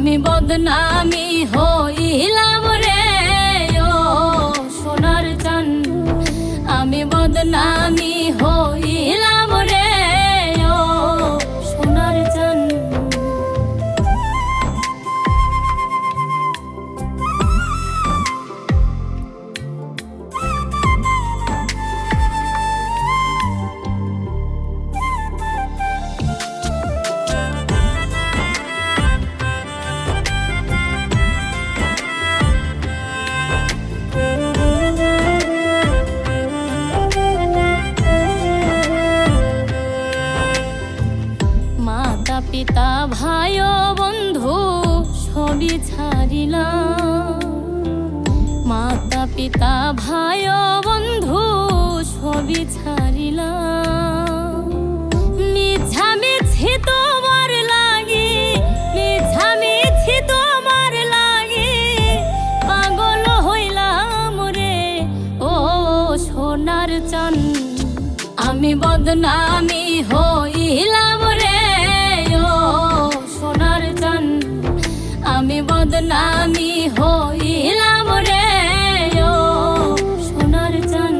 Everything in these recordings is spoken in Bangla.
আমি বদনামি হইলাম রে ও সোনার চান, আমি বদনামি হইলাম রে ও সোনার চান। পিতা ভাই বন্ধু সবই ছাড়িলাম, মাতা পিতা ভাই বন্ধু সবই ছাড়িলাম। মিছামিছি তোমার লাগি, মিছামিছি তোমার লাগি পাগল হইলাম রে ও সোনার চান, আমি বদনামি হইলাম রে সোনার চান, আমি বদনামি হইলাম রে ও সোনার চান।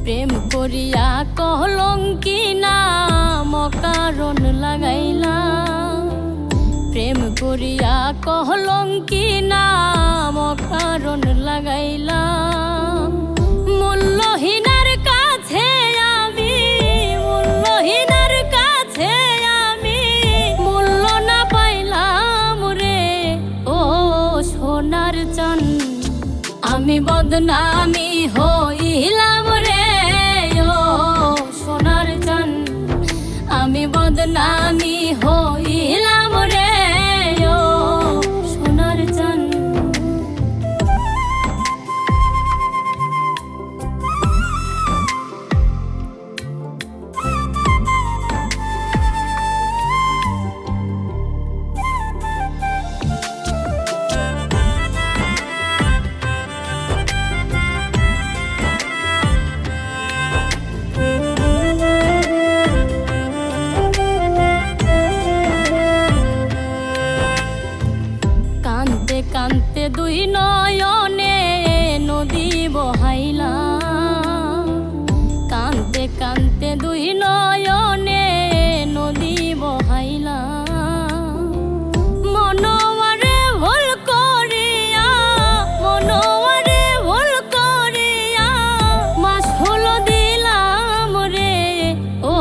প্রেম করিয়া কলঙ্কি নাম কারণ লাগাইলাম, প্রেম করিয়া কলঙ্কি নাম কারণ লাগাইলাম। মূল্যহীনার কাছে আমি, মূল্যহীনার কাছে আমি মূল্য না পাইলাম রে ও সোনার চান, আমি বদনামি হইলাম রে ও সোনার চান, আমি বদনামি হইলাম রে ও সোনার চান। কান্তে দুই নয়নে নদী বহাইলাম, কান্তে কান্তে দুই নয়নে নদী বহাইলাম। মনোয়ারে ভুল করিয়া, মনোয়ারে ভুল করিয়া মাসুল দিলাম রে ও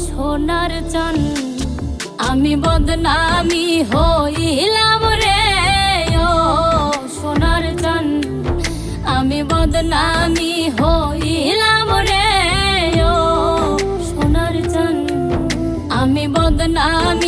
সোনার চান, আমি বদনামি হইলাম রে সোনার চান, আমি বদনামি হইলাম রে ও সোনার চান, আমি বদনামি